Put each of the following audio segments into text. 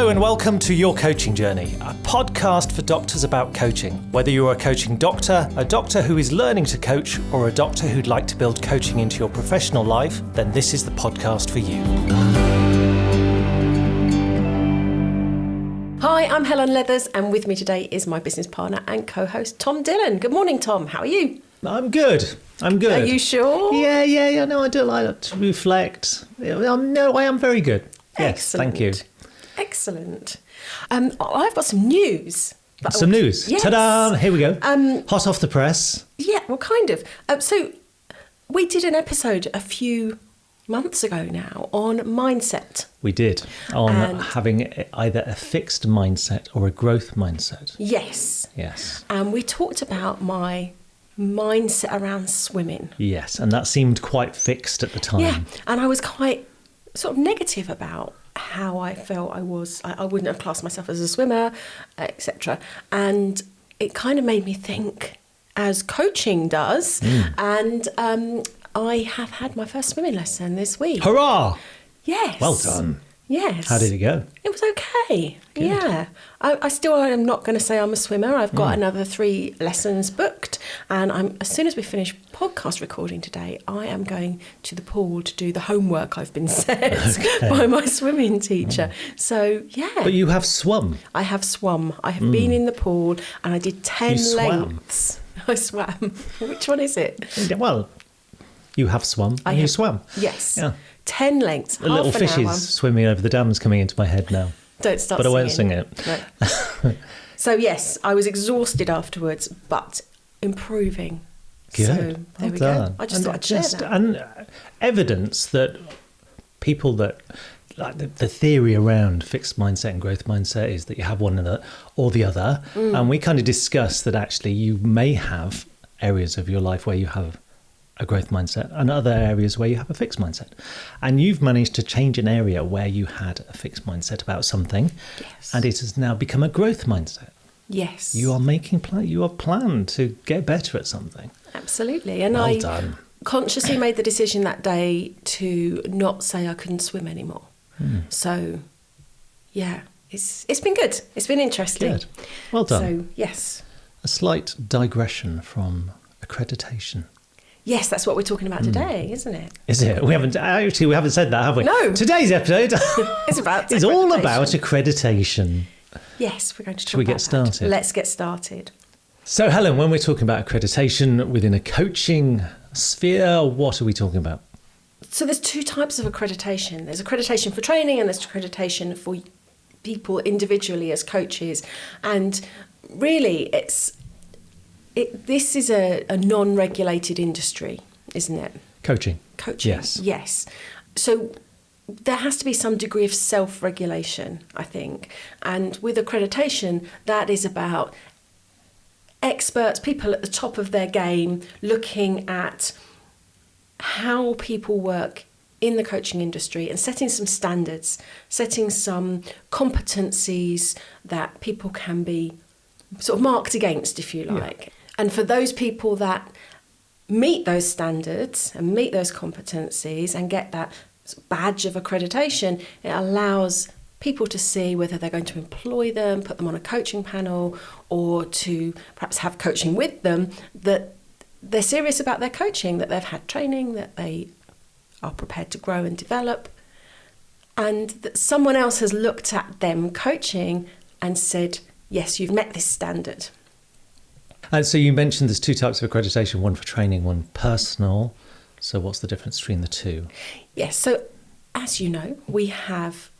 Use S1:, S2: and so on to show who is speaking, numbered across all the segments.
S1: Hello and welcome to Your Coaching Journey, a podcast for doctors about coaching. Whether you're a coaching doctor, a doctor who is learning to coach, or a doctor who'd like to build coaching into your professional life, then this is the podcast for you.
S2: Hi, I'm Helen Leathers, and with me today is my business partner and co-host, Tom Dillon. Good morning, Tom. How are you?
S1: I'm good. Are
S2: you sure?
S1: Yeah. No, I do like to reflect. No, I am very good. Yes,
S2: Excellent.
S1: thank you.
S2: Excellent. I've got some news.
S1: Some news.
S2: Yes.
S1: Ta-da! Here we go. Hot off the press.
S2: Yeah, well, kind of. So we did an episode a few months ago now on mindset.
S1: We did. On having either a fixed mindset or a growth mindset.
S2: Yes.
S1: Yes.
S2: And we talked about my mindset around swimming.
S1: Yes, and that seemed quite fixed at the time.
S2: Yeah, and I was quite sort of negative about how I felt I was. I wouldn't have classed myself as a swimmer, etc. And it kind of made me think, as coaching does. And I have had my first swimming lesson this week.
S1: Hurrah!
S2: Yes.
S1: Well done.
S2: Yes.
S1: How did it go?
S2: It was okay.
S1: Good.
S2: Yeah. I still am not going to say I'm a swimmer. I've got another 3 lessons booked, and as soon as we finish podcast recording today, I am going to the pool to do the homework I've been sent by my swimming teacher. So, yeah.
S1: But you have swum.
S2: I have swum. I have been in the pool, and I did 10 lengths. I swam. Which one is it?
S1: Well, you have swum and you swam.
S2: Yes.
S1: Yeah.
S2: 10 lengths.
S1: The little fishes swimming over the dam's coming into my head now.
S2: Don't start
S1: But
S2: singing.
S1: I won't sing it.
S2: No. So, yes, I was exhausted afterwards, but improving.
S1: Good.
S2: So, there we go. I just thought I'd share that.
S1: And evidence that people that, like the theory around fixed mindset and growth mindset is that you have one or the other. And we kind of discussed that actually you may have areas of your life where you have a growth mindset and other areas where you have a fixed mindset. And you've managed to change an area where you had a fixed mindset about something.
S2: Yes.
S1: And it has now become a growth mindset.
S2: Yes.
S1: You are making you are planned to get better at something.
S2: Absolutely. And
S1: Well done.
S2: consciously made the decision that day to not say I couldn't swim anymore. So, yeah, it's been good. It's been interesting.
S1: Good. Well done.
S2: So, yes.
S1: A slight digression from accreditation.
S2: Yes, that's what we're talking about today, isn't it?
S1: Is it? We haven't said that, have we?
S2: No.
S1: Today's episode
S2: It's
S1: all about accreditation.
S2: Yes, we're going to talk
S1: Shall we
S2: about
S1: get started?
S2: that. Let's get started.
S1: So, Helen, when we're talking about accreditation within a coaching sphere, what are we talking about?
S2: So there's 2 types of accreditation. There's accreditation for training and there's accreditation for people individually as coaches. And really, this is a non-regulated industry, isn't it?
S1: Coaching.
S2: Coaching. Yes. So there has to be some degree of self-regulation, I think. And with accreditation, that is about experts, people at the top of their game, looking at how people work in the coaching industry and setting some standards, setting some competencies that people can be sort of marked against, if you like. Yeah. And for those people that meet those standards and meet those competencies and get that badge of accreditation, it allows people to see whether they're going to employ them, put them on a coaching panel, or to perhaps have coaching with them, that they're serious about their coaching, that they've had training, that they are prepared to grow and develop, and that someone else has looked at them coaching and said, yes, you've met this standard.
S1: And so you mentioned there's 2 types of accreditation, one for training, one personal. So what's the difference between the 2?
S2: Yes, so as you know, we have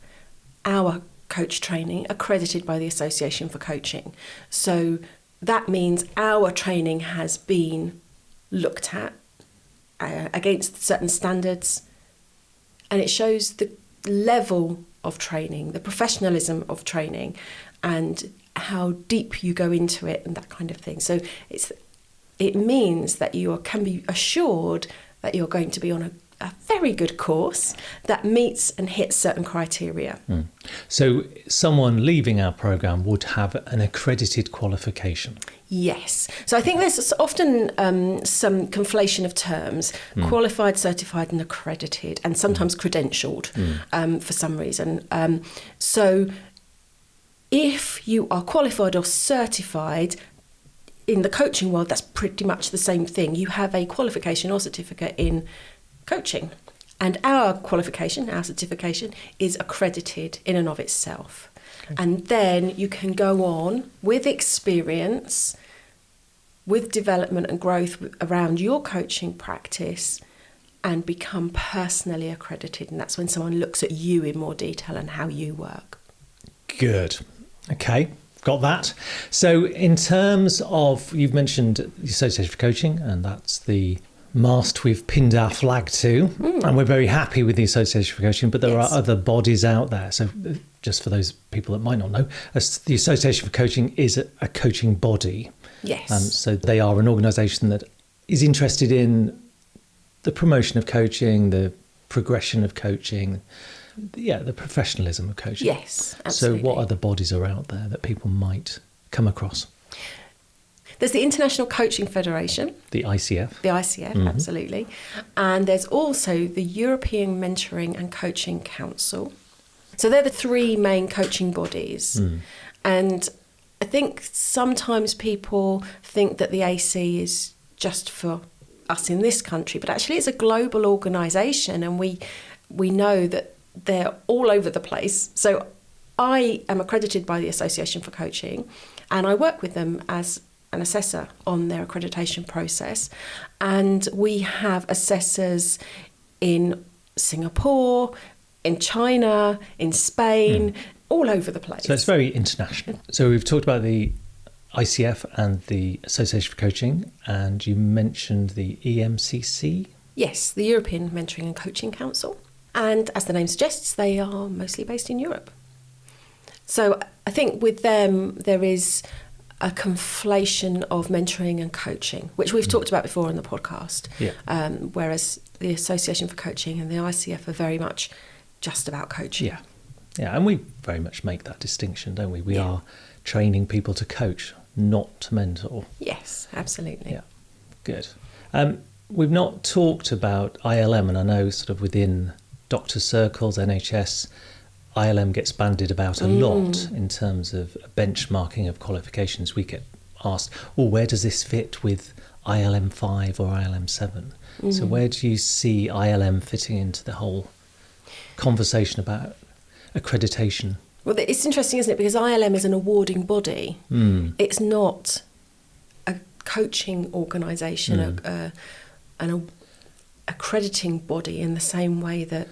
S2: our coach training accredited by the Association for Coaching. So that means our training has been looked at against certain standards, and it shows the level of training, the professionalism of training, and how deep you go into it and that kind of thing. So it means that you can be assured that you're going to be on a very good course that meets and hits certain criteria.
S1: So someone leaving our programme would have an accredited qualification?
S2: Yes. So I think there's often some conflation of terms, qualified, certified and accredited, and sometimes credentialed for some reason. So If you are qualified or certified, in the coaching world, that's pretty much the same thing. You have a qualification or certificate in coaching. And our qualification, our certification, is accredited in and of itself. Okay. And then you can go on with experience, with development and growth around your coaching practice, and become personally accredited. And that's when someone looks at you in more detail and how you work.
S1: Good. Okay. Got that. So in terms of, you've mentioned the Association for Coaching, and that's the mast we've pinned our flag to, and we're very happy with the Association for Coaching, but there are other bodies out there. So just for those people that might not know, the Association for Coaching is a coaching body.
S2: Yes.
S1: So they are an organisation that is interested in the promotion of coaching, the progression of coaching, the professionalism of coaching.
S2: Yes, absolutely.
S1: So what other bodies are out there that people might come across?
S2: There's the International Coaching Federation.
S1: The ICF.
S2: The ICF, absolutely. And there's also the European Mentoring and Coaching Council. So they're the three main coaching bodies. And I think sometimes people think that the AC is just for us in this country, but actually it's a global organisation, and we know that they're all over the place. So I am accredited by the Association for Coaching, and I work with them as an assessor on their accreditation process. And we have assessors in Singapore, in China, in Spain, all over the place.
S1: So it's very international. So we've talked about the ICF and the Association for Coaching, and you mentioned the EMCC?
S2: Yes, the European Mentoring and Coaching Council. And as the name suggests, they are mostly based in Europe. So I think with them, there is a conflation of mentoring and coaching, which we've talked about before on the podcast.
S1: Yeah.
S2: Whereas the Association for Coaching and the ICF are very much just about coaching.
S1: Yeah. Yeah, and we very much make that distinction, don't we? We are training people to coach, not to mentor.
S2: Yes, absolutely.
S1: Yeah, good. We've not talked about ILM, and I know sort of within doctor circles, NHS, ILM gets bandied about a lot in terms of benchmarking of qualifications. We get asked, where does this fit with ILM 5 or ILM 7? So where do you see ILM fitting into the whole conversation about accreditation?
S2: Well, it's interesting, isn't it? Because ILM is an awarding body. It's not a coaching organisation, an accrediting body in the same way that...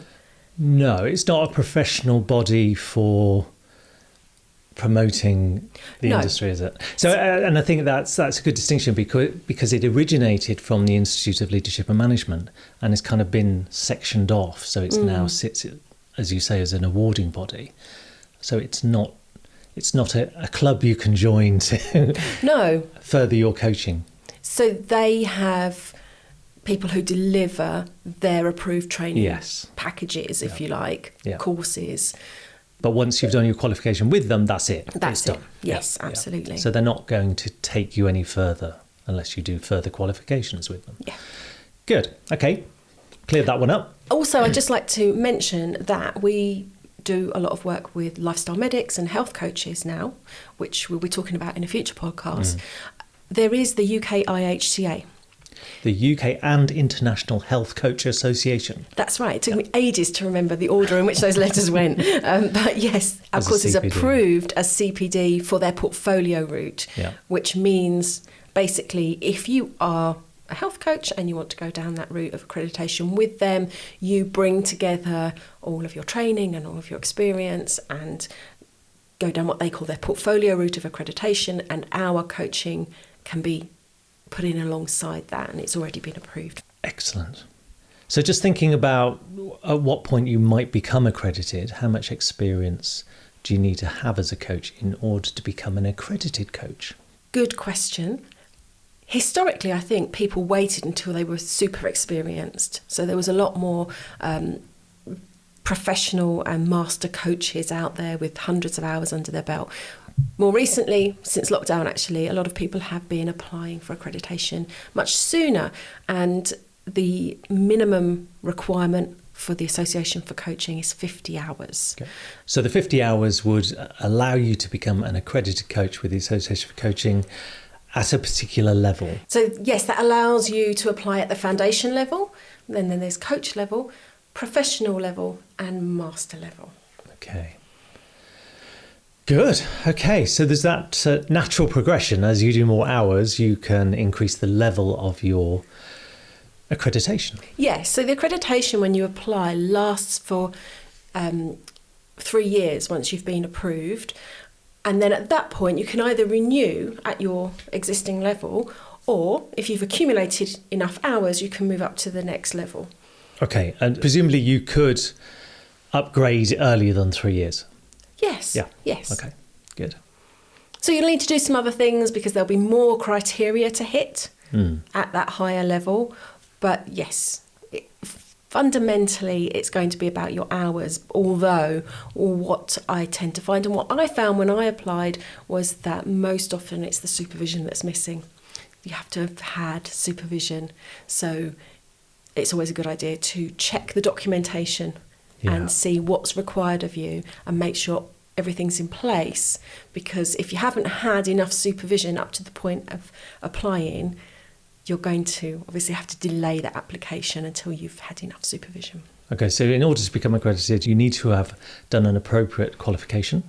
S1: No, it's not a professional body for promoting the industry, is it? So, and I think that's a good distinction because it originated from the Institute of Leadership and Management and has kind of been sectioned off. So it's now sits, as you say, as an awarding body. So it's not a club you can join to further your coaching.
S2: So they have people who deliver their approved training packages, if you like, courses.
S1: But once you've done your qualification with them, that's it.
S2: That's
S1: it's
S2: it.
S1: done.
S2: Yes, absolutely.
S1: So they're not going to take you any further unless you do further qualifications with them.
S2: Yeah.
S1: Good. Okay. Cleared that one up.
S2: Also, I'd just like to mention that we do a lot of work with lifestyle medics and health coaches now, which we'll be talking about in a future podcast. There is the UK IHCA.
S1: The UK and International Health Coach Association.
S2: That's right. It took me ages to remember the order in which those letters went. But yes, of course, is approved as CPD for their portfolio route, which means basically if you are a health coach and you want to go down that route of accreditation with them, you bring together all of your training and all of your experience and go down what they call their portfolio route of accreditation, and our coaching can be put in alongside that, and it's already been approved.
S1: Excellent. So just thinking about at what point you might become accredited, how much experience do you need to have as a coach in order to become an accredited coach?
S2: Good question. Historically, I think people waited until they were super experienced. So there was a lot more professional and master coaches out there with hundreds of hours under their belt. More recently, since lockdown actually, a lot of people have been applying for accreditation much sooner, and the minimum requirement for the Association for Coaching is 50 hours.
S1: Okay. So the 50 hours would allow you to become an accredited coach with the Association for Coaching at a particular level.
S2: So yes, that allows you to apply at the foundation level, then there's coach level, professional level and master level.
S1: Okay. Good. Okay, so there's that natural progression. As you do more hours, you can increase the level of your accreditation.
S2: Yes, so the accreditation when you apply lasts for 3 years once you've been approved. And then at that point, you can either renew at your existing level, or if you've accumulated enough hours, you can move up to the next level.
S1: Okay, and presumably you could upgrade earlier than 3 years.
S2: Yes.
S1: Yeah.
S2: Yes.
S1: Okay, good.
S2: So you'll need to do some other things because there'll be more criteria to hit at that higher level. But yes, fundamentally, it's going to be about your hours, although what I tend to find and what I found when I applied was that most often it's the supervision that's missing. You have to have had supervision. So it's always a good idea to check the documentation and see what's required of you and make sure everything's in place, because if you haven't had enough supervision up to the point of applying, you're going to obviously have to delay that application until you've had enough supervision.
S1: Okay, so in order to become accredited, you need to have done an appropriate qualification.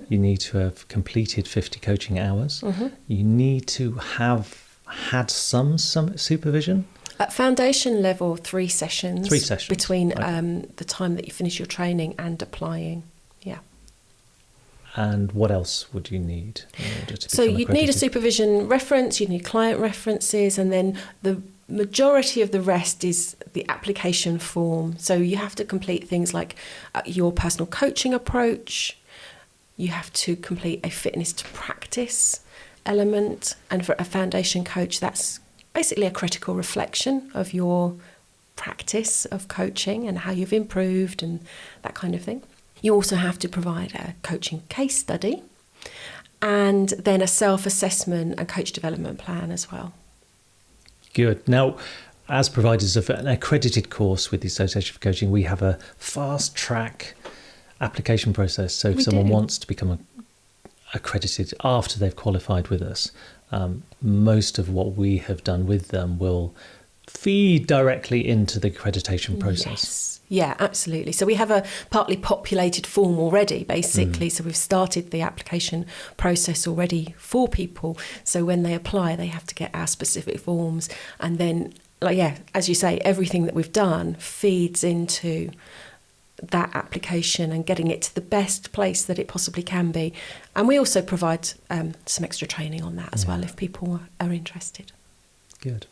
S1: You need to have completed 50 coaching hours. You need to have had some supervision.
S2: At foundation level, 3 sessions.
S1: 3 sessions.
S2: Between the time that you finish your training and applying. Yeah.
S1: And what else would you need in order to become
S2: So you'd need a
S1: accredited?
S2: supervision reference, you'd need client references, and then the majority of the rest is the application form. So you have to complete things like your personal coaching approach. You have to complete a fitness to practice element. And for a foundation coach, that's basically a critical reflection of your practice of coaching and how you've improved and that kind of thing. You also have to provide a coaching case study and then a self-assessment and coach development plan as well.
S1: Good. Now, as providers of an accredited course with the Association for Coaching, we have a fast track application process. So if someone wants to become accredited after they've qualified with us, most of what we have done with them will feed directly into the accreditation process.
S2: Yes. Yeah, absolutely. So we have a partly populated form already, basically. So we've started the application process already for people. So when they apply, they have to get our specific forms. And then, as you say, everything that we've done feeds into that application and getting it to the best place that it possibly can be. And we also provide some extra training on that as well if people are interested.
S1: Good.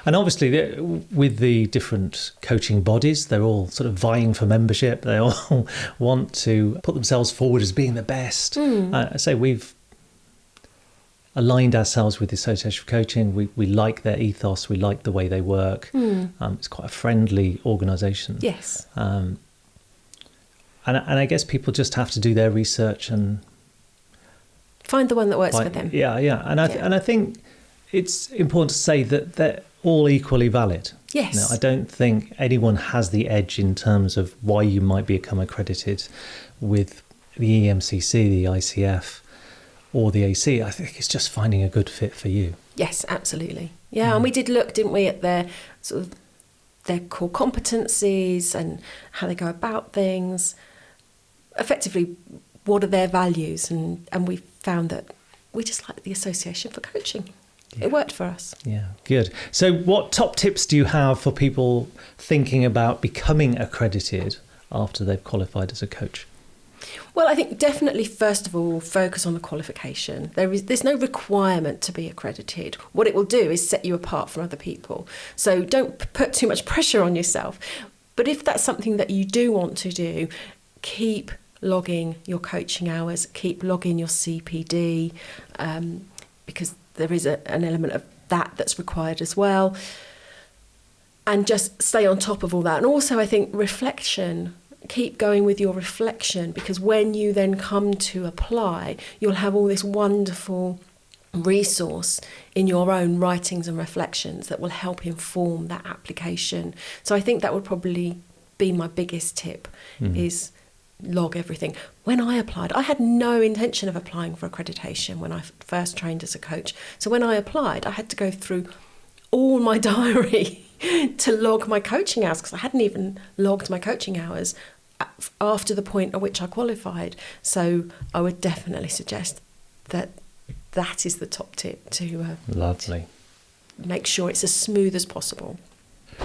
S1: And obviously with the different coaching bodies, they're all sort of vying for membership. They all want to put themselves forward as being the best. I say we've aligned ourselves with the Association for Coaching. We like their ethos. We like the way they work. It's quite a friendly organisation.
S2: Yes.
S1: And I guess people just have to do their research and
S2: find the one that works for them.
S1: Yeah. And I think it's important to say that they're all equally valid.
S2: Yes.
S1: Now, I don't think anyone has the edge in terms of why you might become accredited with the EMCC, the ICF, or the AC. I think it's just finding a good fit for you.
S2: Yes, absolutely. Yeah, and we did look, didn't we, at their sort of their core competencies and how they go about things. Effectively, what are their values? And we found that we just like the Association for Coaching. It worked for us.
S1: Yeah, good. So what top tips do you have for people thinking about becoming accredited after they've qualified as a coach?
S2: Well, I think definitely, first of all, focus on the qualification. There's no requirement to be accredited. What it will do is set you apart from other people. So don't put too much pressure on yourself. But if that's something that you do want to do, keep logging your coaching hours, keep logging your CPD, because there is an element of that's required as well. And just stay on top of all that. And also, I think reflection. Keep going with your reflection, because when you then come to apply, you'll have all this wonderful resource in your own writings and reflections that will help inform that application. So I think that would probably be my biggest tip, is log everything. When I applied, I had no intention of applying for accreditation when I first trained as a coach. So when I applied, I had to go through all my diary to log my coaching hours, because I hadn't even logged my coaching hours after the point at which I qualified. So I would definitely suggest that is the top tip, to
S1: Lovely.
S2: make sure it's as smooth as possible.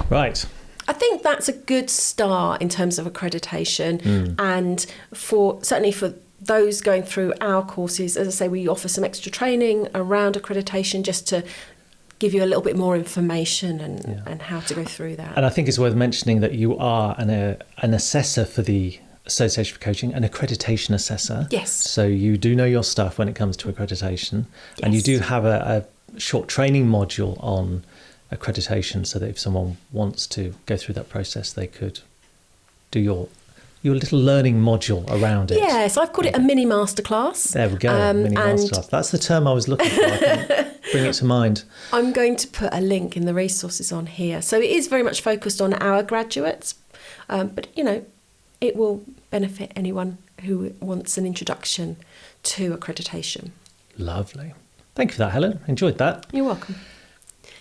S1: Right.
S2: I think that's a good start in terms of accreditation, and certainly for those going through our courses, as I say, we offer some extra training around accreditation just to give you a little bit more information and how to go through that.
S1: And I think it's worth mentioning that you are an assessor for the Association for Coaching, an accreditation assessor.
S2: Yes.
S1: So you do know your stuff when it comes to accreditation.
S2: Yes.
S1: And you do have a short training module on accreditation, so that if someone wants to go through that process, they could do your little learning module around it.
S2: Yes, I've called it a mini masterclass.
S1: There we go, mini masterclass. That's the term I was looking for. I can bring it to mind.
S2: I'm going to put a link in the resources on here. So it is very much focused on our graduates, but it will benefit anyone who wants an introduction to accreditation.
S1: Lovely. Thank you for that, Helen. Enjoyed that.
S2: You're welcome.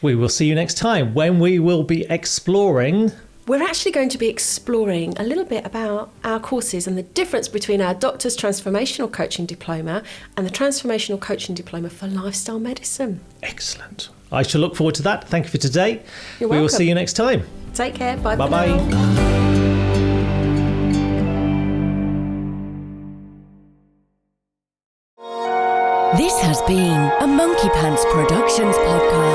S1: We will see you next time, when we will be exploring...
S2: We're actually going to be exploring a little bit about our courses and the difference between our Doctor's Transformational Coaching Diploma and the Transformational Coaching Diploma for Lifestyle Medicine.
S1: Excellent. I shall look forward to that. Thank you for today.
S2: You're
S1: We will
S2: welcome.
S1: see you next time.
S2: Take care. Bye.
S1: Bye-bye.
S2: For now.
S3: This has been a Monkey Pants Productions podcast.